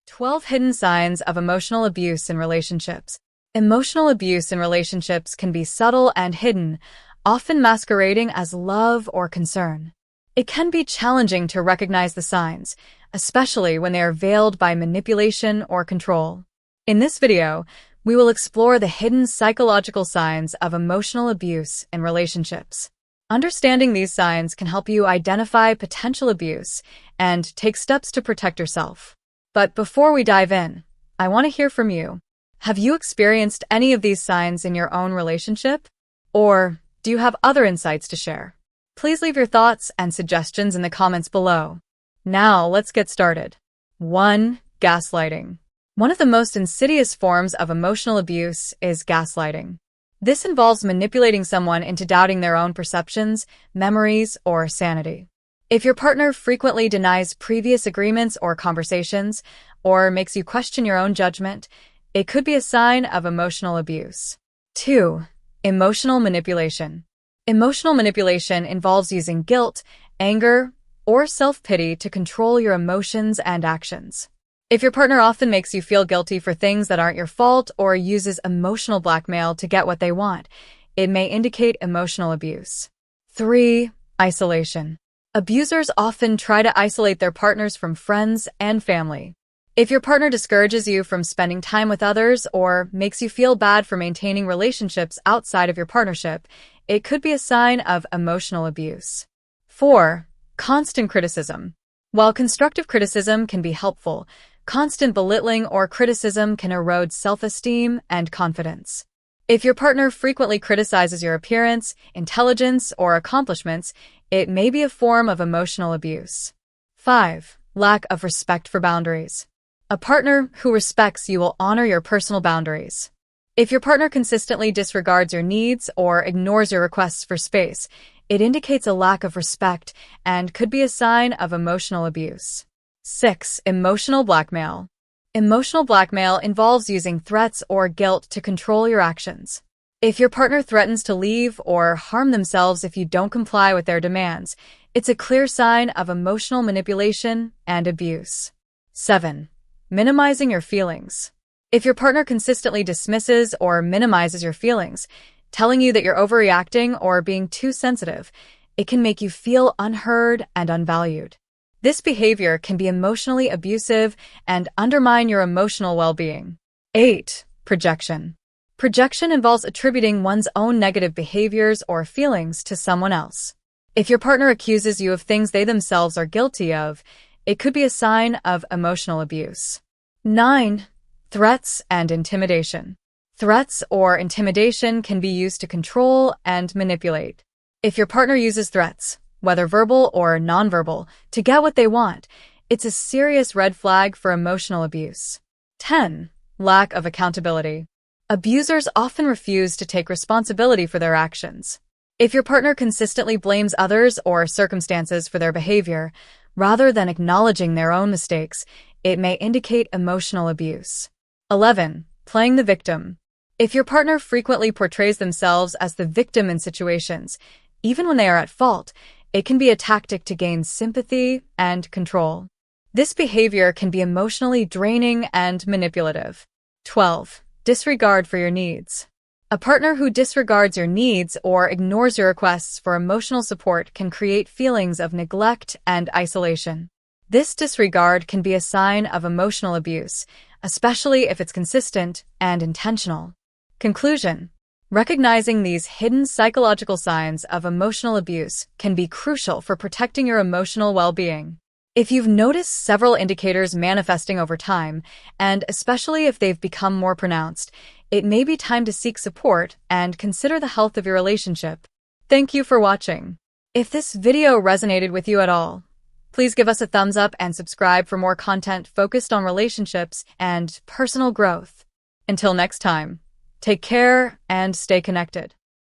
12 Hidden Signs of Emotional Abuse in Relationships. Emotional abuse in relationships can be subtle and hidden, often masquerading as love or concern. It can be challenging to recognize the signs, especially when they are veiled by manipulation or control. In this video, we will explore the hidden psychological signs of emotional abuse in relationships. Understanding these signs can help you identify potential abuse and take steps to protect yourself. But before we dive in, I want to hear from you. Have you experienced any of these signs in your own relationship? Or do you have other insights to share? Please leave your thoughts and suggestions in the comments below. Now, let's get started. 1. Gaslighting. One of the most insidious forms of emotional abuse is gaslighting. This involves manipulating someone into doubting their own perceptions, memories, or sanity. If your partner frequently denies previous agreements or conversations, or makes you question your own judgment, it could be a sign of emotional abuse. 2. Emotional manipulation. Emotional manipulation involves using guilt, anger, or self-pity to control your emotions and actions. If your partner often makes you feel guilty for things that aren't your fault or uses emotional blackmail to get what they want, it may indicate emotional abuse. 3. Isolation. Abusers often try to isolate their partners from friends and family. If your partner discourages you from spending time with others or makes you feel bad for maintaining relationships outside of your partnership, it could be a sign of emotional abuse. 4. Constant criticism. While constructive criticism can be helpful, constant belittling or criticism can erode self-esteem and confidence. If your partner frequently criticizes your appearance, intelligence, or accomplishments, it may be a form of emotional abuse. 5. Lack of respect for boundaries. A partner who respects you will honor your personal boundaries. If your partner consistently disregards your needs or ignores your requests for space, it indicates a lack of respect and could be a sign of emotional abuse. 6. Emotional blackmail. Emotional blackmail involves using threats or guilt to control your actions. If your partner threatens to leave or harm themselves if you don't comply with their demands, it's a clear sign of emotional manipulation and abuse. 7. Minimizing your feelings. If your partner consistently dismisses or minimizes your feelings, telling you that you're overreacting or being too sensitive, it can make you feel unheard and unvalued. This behavior can be emotionally abusive and undermine your emotional well-being. 8. Projection. Projection involves attributing one's own negative behaviors or feelings to someone else. If your partner accuses you of things they themselves are guilty of, it could be a sign of emotional abuse. 9. Threats and intimidation. Threats or intimidation can be used to control and manipulate. If your partner uses threats, whether verbal or nonverbal, to get what they want, it's a serious red flag for emotional abuse. 10. Lack of accountability. Abusers often refuse to take responsibility for their actions. If your partner consistently blames others or circumstances for their behavior, rather than acknowledging their own mistakes, it may indicate emotional abuse. 11. Playing the victim. If your partner frequently portrays themselves as the victim in situations, even when they are at fault, it can be a tactic to gain sympathy and control. This behavior can be emotionally draining and manipulative. 12. Disregard for your needs. A partner who disregards your needs or ignores your requests for emotional support can create feelings of neglect and isolation. This disregard can be a sign of emotional abuse, especially if it's consistent and intentional. Conclusion. Recognizing these hidden psychological signs of emotional abuse can be crucial for protecting your emotional well-being. If you've noticed several indicators manifesting over time, and especially if they've become more pronounced, it may be time to seek support and consider the health of your relationship. Thank you for watching. If this video resonated with you at all, please give us a thumbs up and subscribe for more content focused on relationships and personal growth. Until next time, take care and stay connected.